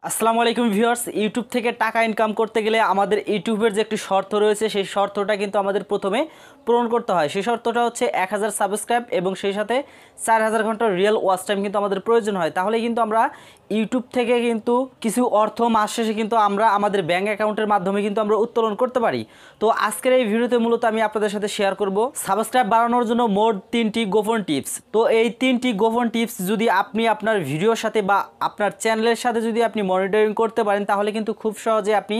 আসসালামু আলাইকুম viewers. YouTube থেকে টাকা ইনকাম করতে গেলে আমাদের ইউটিউবের যে একটি শর্ত রয়েছে সেই শর্তটা কিন্তু আমাদের প্রথমে পূরণ করতে হয়। সেই শর্তটা হচ্ছে 1000 সাবস্ক্রাইব এবং সেই সাথে 4000 ঘন্টা রিয়েল ওয়াচ টাইম কিন্তু আমাদের প্রয়োজন হয়। তাহলে কিন্তু আমরা ইউটিউব থেকে কিন্তু কিছু অর্থ মাস শেষে কিন্তু আমরা আমাদের ব্যাঙ্ক অ্যাকাউন্টের মাধ্যমে কিন্তু আমরা উত্তোলন করতে পারি। তো আজকের এই ভিডিওতে মূলত আমি আপনাদের সাথে শেয়ার করব সাবস্ক্রাইব বাড়ানোর জন্য মোট 3টি গোপন টিপস। তো এই 3টি গোপন টিপস যদি আপনি আপনার ভিডিওর সাথে বা আপনার চ্যানেলের সাথে যদি আপনি মনিটরিং করতে পারেন তাহলে কিন্তু খুব সহজে আপনি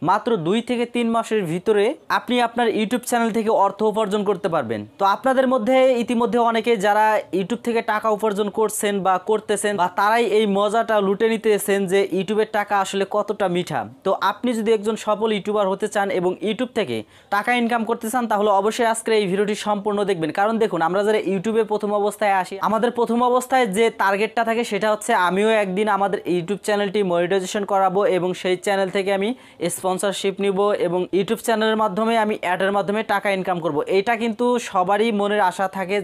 মাত্র 2 থেকে 3 মাসের ভিতরে আপনি আপনার ইউটিউব চ্যানেল থেকে অর্থ উপার্জন করতে পারবেন। তো আপনাদের মধ্যে ইতিমধ্যে অনেকে যারা ইউটিউব থেকে টাকা উপার্জন করছেন বা করতেছেন বা তারাই এই মজাটা লুটে নিতেছেন যে ইউটিউবের টাকা আসলে কতটা মিঠা। তো আপনি যদি একজন সফল ইউটিউবার হতে চান এবং ইউটিউব থেকে টাকা ইনকাম করতে চান তাহলে অবশ্যই আজকের এই ভিডিওটি সম্পূর্ণ দেখবেন। কারণ দেখুন, আমরা যারা ইউটিউবে প্রথম অবস্থায় আসি আমাদের প্রথম অবস্থায় যে টার্গেটটা থাকে সেটা হচ্ছে আমিও একদিন আমাদের ইউটিউব চ্যানেলটি মনিটাইজেশন করাবো এবং সেই চ্যানেল থেকে আমি স্পন্সরশিপ নিব এবং ইউটিউব চ্যানেলের মাধ্যমে আমি অ্যাডের মাধ্যমে টাকা ইনকাম করব। এটা কিন্তু সবারই মনের আশা থাকে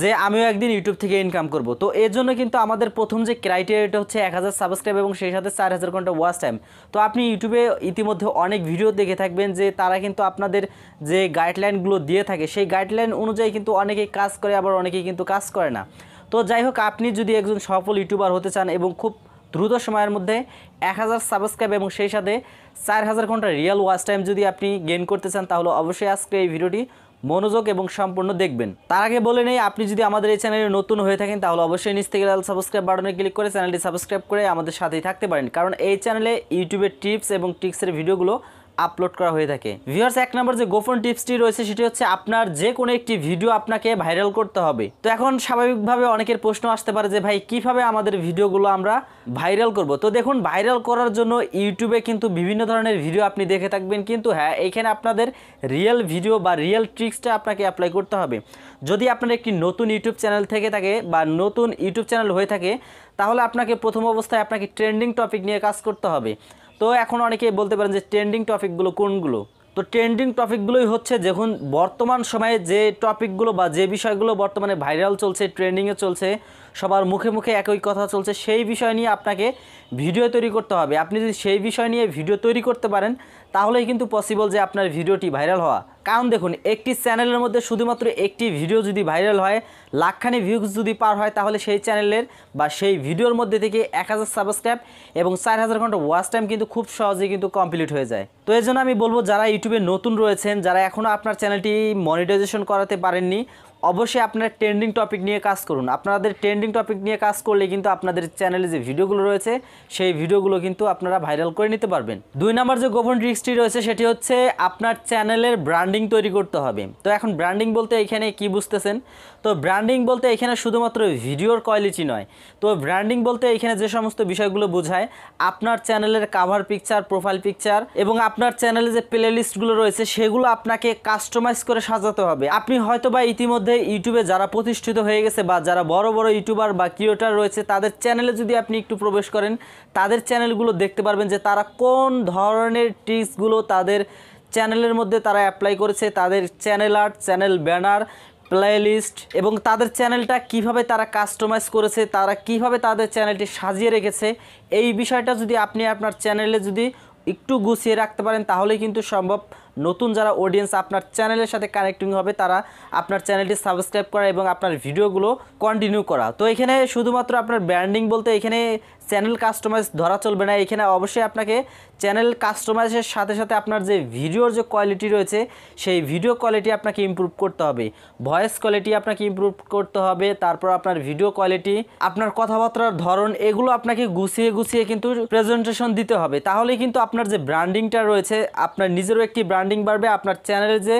যে আমিও একদিন ইউটিউব থেকে ইনকাম করব। তো এর জন্য কিন্তু আমাদের প্রথম যে ক্রাইটেরিয়াটা হচ্ছে 1000 সাবস্ক্রাইব এবং সেই সাথে 4000 ঘন্টা ওয়াচ টাইম। তো আপনি ইউটিউবে ইতিমধ্যে অনেক ভিডিও দেখে থাকবেন যে তারা কিন্তু আপনাদের যে গাইডলাইনগুলো দিয়ে থাকে সেই গাইডলাইন অনুযায়ী কিন্তু অনেকেই কাজ করে, আবার অনেকেই কিন্তু কাজ করে না। তো যাই হোক, আপনি যদি একজন সফল ইউটিউবার হতে চান এবং খুব দ্রুত সময়ের মধ্যে 1000 সাবস্ক্রাইব এবং সেই সাথে 4000 ঘন্টা রিয়েল ওয়াচ টাইম যদি আপনি গেইন করতে চান তাহলে অবশ্যই আজকে এই ভিডিওটি মনোযোগ এবং সম্পূর্ণ দেখবেন। তার আগে বলে নেই, আপনি যদি আমাদের এই চ্যানেলে নতুন হয়ে থাকেন তাহলে অবশ্যই নিচ থেকে লাল সাবস্ক্রাইব বাটনে ক্লিক করে চ্যানেলটি সাবস্ক্রাইব করে আমাদের সাথেই থাকতে পারেন, কারণ এই চ্যানেলে ইউটিউবের টিপস এবং ট্রিক্সের ভিডিওগুলো আপলোড করা হয়ে থাকে। ভিউয়ার্স, এক নম্বর যে গোপন টিপসটি রয়েছে সেটি হচ্ছে আপনার যে কোনো একটি ভিডিও আপনাকে ভাইরাল করতে হবে। তো এখন স্বাভাবিকভাবে অনেকের প্রশ্ন আসতে পারে যে ভাই কিভাবে আমাদের ভিডিওগুলো আমরা ভাইরাল করব। তো দেখুন, ভাইরাল করার জন্য ইউটিউবে কিন্তু বিভিন্ন ধরনের ভিডিও আপনি দেখে থাকবেন, কিন্তু হ্যাঁ, এইখানে আপনাদের রিয়েল ভিডিও বা রিয়েল ট্রিক্সটা আপনাকে অ্যাপ্লাই করতে হবে। যদি আপনার একটি নতুন ইউটিউব চ্যানেল থেকে থাকে বা নতুন ইউটিউব চ্যানেল হয়ে থাকে তাহলে আপনাকে প্রথম অবস্থায় আপনাকে ট্রেন্ডিং টপিক নিয়ে কাজ করতে হবে। তো এখন অনেকেই বলতে পারেন যে ট্রেন্ডিং টপিকগুলো কোনগুলো। তো ট্রেন্ডিং টপিকগুলোই হচ্ছে যখন বর্তমান সময়ে যে টপিকগুলো বা যে বিষয়গুলো বর্তমানে ভাইরাল চলছে, ট্রেন্ডিংয়ে চলছে, সবার মুখে মুখে একই কথা চলছে, সেই বিষয় নিয়ে আপনাকে ভিডিও তৈরি করতে হবে। আপনি যদি সেই বিষয় নিয়ে ভিডিও তৈরি করতে পারেন তাহলেই কিন্তু পসিবল যে আপনার ভিডিওটি ভাইরাল হওয়া। কারণ দেখুন, একটি চ্যানেলের মধ্যে শুধুমাত্র একটি ভিডিও যদি ভাইরাল হয়, লাখখানি ভিউজ যদি পার হয়, তাহলে সেই চ্যানেলের বা সেই ভিডিওর মধ্যে থেকে 1000 সাবস্ক্রাইব এবং 4000 ঘন্টা ওয়াচ টাইম কিন্তু খুব সহজেই কিন্তু কমপ্লিট হয়ে যায়। তো এই জন্য আমি বলবো, যারা ইউটিউবে নতুন রয়েছেন, যারা এখনও আপনার চ্যানেলটি মনিটাইজেশন করাতে পারেননি, অবশ্যই আপনারা ট্রেন্ডিং টপিক নিয়ে কাজ করুন। আপনাদের ট্রেন্ডিং টপিক নিয়ে কাজ করলে কিন্তু আপনাদের চ্যানেলে যে ভিডিওগুলো রয়েছে সেই ভিডিওগুলো কিন্তু আপনারা ভাইরাল করে নিতে পারবেন। 2 নম্বর যে গোপন ট্রিক্সটি রয়েছে সেটি হচ্ছে আপনার চ্যানেলের ব্র্যান্ডিং তৈরি করতে হবে। তো এখন ব্র্যান্ডিং বলতে এখানে কি বুঝতেছেন? তো ব্র্যান্ডিং বলতে এখানে শুধুমাত্র ভিডিওর কোয়ালিটি নয়। তো ব্র্যান্ডিং বলতে এখানে যে সমস্ত বিষয়গুলো বোঝায়, আপনার চ্যানেলের কাভার পিকচার, প্রোফাইল পিকচার এবং আপনার চ্যানেলে যে প্লে লিস্টগুলো রয়েছে সেগুলো আপনাকে কাস্টমাইজ করে সাজাতে হবে। আপনি হয়তো বা ইতিমধ্যে ইউটিউবে যারা প্রতিষ্ঠিত হয়ে গেছে বা যারা বড় বড় ইউটিউবার বা ক্রিয়েটর রয়েছে তাদের চ্যানেলে যদি আপনি একটু প্রবেশ করেন, তাদের চ্যানেলগুলো দেখতে পারবেন যে তারা কোন ধরনের ট্রিক্সগুলো তাদের চ্যানেলের মধ্যে তারা অ্যাপ্লাই করেছে। তাদের channel art, channel banner, playlist এবং তাদের চ্যানেলটা কিভাবে তারা কাস্টমাইজ করেছে, তারা কিভাবে তাদের চ্যানেলটি সাজিয়ে রেখেছে, এই বিষয়টা যদি আপনি আপনার চ্যানেলে যদি একটু গুছিয়ে রাখতে পারেন তাহলেই কিন্তু সম্ভব নতুন যারা অডিয়েন্স আপনার চ্যানেলের সাথে কানেক্টিং হবে তারা আপনার চ্যানেলটি সাবস্ক্রাইব করা এবং আপনার ভিডিওগুলো কন্টিনিউ করা। তো এখানে শুধুমাত্র আপনার ব্র্যান্ডিং বলতে এখানে চ্যানেল কাস্টমাইজ ধরা চলবে না। এখানে অবশ্যই আপনাকে চ্যানেল কাস্টমাইজের সাথে সাথে আপনার যে ভিডিওর যে কোয়ালিটি রয়েছে সেই ভিডিও কোয়ালিটি আপনাকে ইমপ্রুভ করতে হবে, ভয়েস কোয়ালিটি আপনাকে ইমপ্রুভ করতে হবে, তারপর আপনার ভিডিও কোয়ালিটি, আপনার কথাবার্তার ধরন, এগুলো আপনাকে গুছিয়ে গুছিয়ে কিন্তু প্রেজেন্টেশন দিতে হবে। তাহলেই কিন্তু আপনার যে ব্র্যান্ডিংটা রয়েছে, আপনার নিজেরও একটি ব্র্যান্ডিং বাড়বে, আপনার চ্যানেলের যে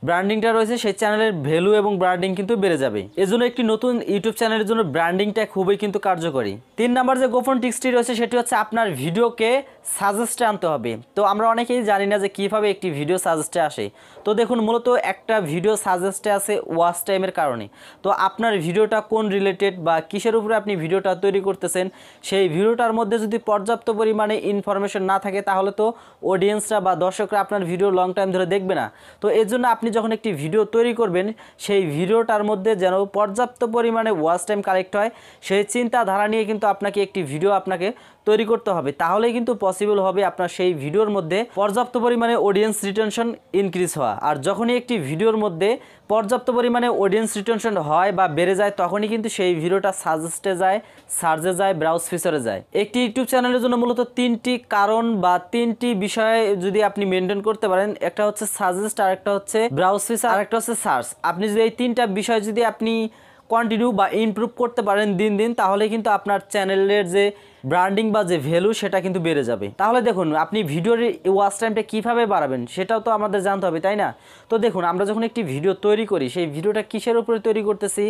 ব্র্যান্ডিংটা রয়েছে সেই চ্যানেলের ভ্যালু এবং ব্র্যান্ডিং কিন্তু বেড়ে যাবে। এজন্য একটি নতুন ইউটিউব চ্যানেলের জন্য ব্র্যান্ডিংটা খুবই কিন্তু কার্যকরী। 3 নম্বর যে গোপন টিপসটি রয়েছে সেটি হচ্ছে আপনার ভিডিওকে সাজেস্টে আনতে হবে। তো আমরা অনেকেই জানি না যে কীভাবে একটি ভিডিও সাজেস্টে আসে। তো দেখুন, মূলত একটা ভিডিও সাজেস্টে আসে ওয়াচ টাইমের কারণে। তো আপনার ভিডিওটা কোন রিলেটেড বা কিসের উপরে আপনি ভিডিওটা তৈরি করতেছেন, সেই ভিডিওটার মধ্যে যদি পর্যাপ্ত পরিমাণে ইনফরমেশন না থাকে তাহলে তো অডিয়েন্সরা বা দর্শকরা আপনার ভিডিও লং টাইম ধরে দেখবে না। তো এর জন্য আপনি যখন একটি ভিডিও তৈরি করবেন সেই ভিডিওটার মধ্যে যেন পর্যাপ্ত পরিমাণে ওয়াচ টাইম কালেক্ট হয়, সেই চিন্তাধারা নিয়ে কিন্তু আপনাকে একটি ভিডিও আপনাকে তৈরি করতে হবে, তাহলেই কিন্তু পসিবল হবে আপনার সেই ভিডিওর মধ্যে পর্যাপ্ত পরিমাণে অডিয়েন্স রিটেনশন ইনক্রিজ হওয়া। আর যখনই একটি ভিডিওর মধ্যে পর্যাপ্ত পরিমাণে অডিয়েন্স রিটেনশন হয় বা বেড়ে যায়, তখনই কিন্তু সেই ভিডিওটা সাজেস্টে যায়, সার্চে যায়, ব্রাউজ ফিচারে যায়। একটি ইউটিউব চ্যানেলের জন্য মূলত 3টি কারণ বা 3টি বিষয় যদি আপনি মেনটেন করতে পারেন, একটা হচ্ছে সাজেস্ট, আর একটা হচ্ছে ব্রাউজ ফিচার, আর একটা হচ্ছে সার্চ। আপনি যদি এই 3টা বিষয় যদি আপনি কন্টিনিউ বা ইমপ্রুভ করতে পারেন দিন দিন, তাহলে কিন্তু আপনার চ্যানেলের যে ব্র্যান্ডিং বা যে ভ্যালু সেটা কিন্তু বেড়ে যাবে। তাহলে দেখুন আপনি ভিডিওর ওয়াচ টাইমটা কীভাবে বাড়াবেন সেটাও তো আমাদের জানতে হবে, তাই না? তো দেখুন আমরা যখন একটি ভিডিও তৈরি করি, সেই ভিডিওটা কিসের উপরে তৈরি করতেছি,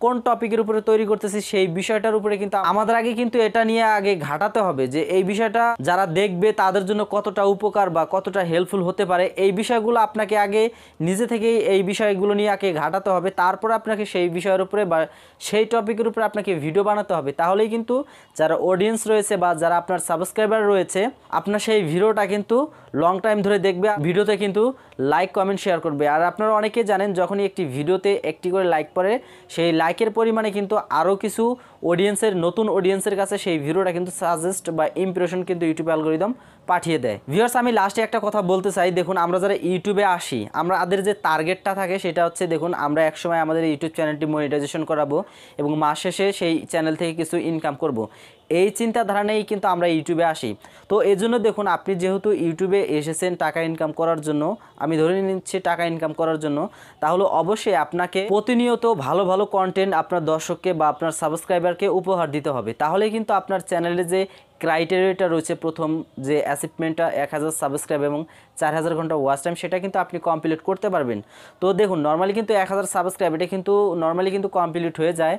কোন টপিকের উপরে তৈরি করতেছি, সেই বিষয়টার উপরে কিন্তু আমাদের আগে কিন্তু এটা নিয়ে আগে ঘাটাতে হবে যে এই বিষয়টা যারা দেখবে তাদের জন্য কতটা উপকার বা কতটা হেল্পফুল হতে পারে। এই বিষয়গুলো আপনাকে আগে নিজে থেকেই এই বিষয়গুলো নিয়ে আগে ঘাটাতে হবে, তারপর আপনাকে সেই বিষয়ের উপরে বা সেই টপিকের উপরে আপনাকে ভিডিও বানাতে হবে। তাহলেই কিন্তু যারা অডিয়েন্স রয়েছে বা যারা আপনার সাবস্ক্রাইবার রয়েছে, আপনার সেই ভিডিওটা কিন্তু লং টাইম ধরে দেখবে, ভিডিওতে কিন্তু লাইক কমেন্ট শেয়ার করবে। আর আপনারা অনেকে জানেন যখনই একটি ভিডিওতে একটি করে লাইক পড়ে, সেই লাইকের পরিমাণে কিন্তু আরও কিছু অডিয়েন্সের, নতুন অডিয়েন্সের কাছে সেই ভিডিওটা কিন্তু সাজেস্ট বা ইমপ্রেশন কিন্তু ইউটিউব অ্যালগরিদম পাঠিয়ে দেয়। ভিউয়ার্স, আমি লাস্টে একটা কথা বলতে চাই। দেখুন আমরা যারা ইউটিউবে আসি, আমাদের যে টার্গেটটা থাকে সেটা হচ্ছে, দেখুন আমরা একসময় আমাদের ইউটিউব চ্যানেলটি মনিটাইজেশন করাবো এবং মাস শেষে সেই চ্যানেল থেকে কিছু ইনকাম করব। এই চিন্তাধারা নিয়েই কিন্তু আমরা ইউটিউবে আসি। তো এই জন্য দেখুন আপনি যেহেতু ইউটিউবে এসেছেন টাকা ইনকাম করার জন্য, আমি ধরে নিচ্ছি টাকা ইনকাম করার জন্য, তাহলে অবশ্যই আপনাকে প্রতিনিয়ত ভালো ভালো কন্টেন্ট আপনার দর্শককে বা আপনার সাবস্ক্রাইবারকে উপহার দিতে হবে। তাহলে কিন্তু আপনার চ্যানেলে যে ক্রাইটেরিয়াটা রয়েছে, প্রথম যে অ্যাচিভমেন্টটা 1000 সাবস্ক্রাইব এবং 4000 ঘন্টা ওয়াচ টাইম, সেটা কিন্তু আপনি কমপ্লিট করতে পারবেন। তো দেখুন নর্মালি কিন্তু 1000 সাবস্ক্রাইব এটা কিন্তু নর্মালি কিন্তু কমপ্লিট হয়ে যায়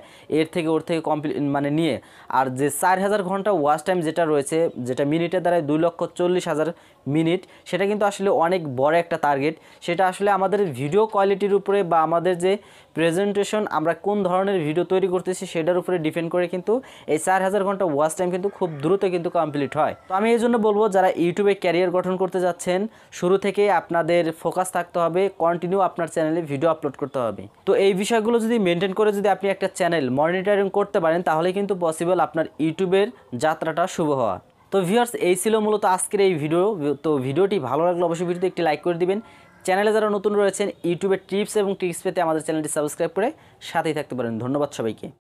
ওর থেকে কমপ্লিট মানে নিয়ে। আর যে 4000 ঘন্টা ওয়াচ টাইম যেটা রয়েছে, যেটা মিনিটে দাঁড়ায় 2,40,000 মিনিট, সেটা কিন্তু আসলে অনেক বড় একটা টার্গেট। সেটা আসলে আমাদের ভিডিও কোয়ালিটির উপরে বা আমাদের যে প্রেজেন্টেশন, আমরা কোন ধরনের ভিডিও তৈরি করতেছি সেটার উপরে ডিপেন্ড করে কিন্তু এই 4000 ঘন্টা ওয়াচ টাইম কিন্তু খুব দ্রুত কিন্তু কমপ্লিট হয়। তো আমি এই জন্য বলবো যারা ইউটিউবে ক্যারিয়ার গঠন করতে যাচ্ছেন, শুরু থেকে আপনাদের ফোকাস থাকতে হবে, কন্টিনিউ আপনার চ্যানেলে ভিডিও আপলোড করতে হবে। তো এই বিষয়গুলো যদি মেনটেন করে যদি আপনি একটা চ্যানেল মনিটরিং করতে পারেন, তাহলে কিন্তু পসিবল আপনার ইউটিউবের যাত্রাটা শুভ হওয়া। তো ভিউয়ার্স, এই ছিল মূলত আজকের এই ভিডিও। তো ভিডিওটি ভালো লাগলে অবশ্যই ভিডিওতে একটি লাইক করে দিবেন। চ্যানেলে যারা নতুন রয়েছেন, ইউটিউবের টিপস এবং ট্রিক্স পেতে আমাদের চ্যানেলটি সাবস্ক্রাইব করে সাথেই থাকতে পারেন। ধন্যবাদ সবাইকে।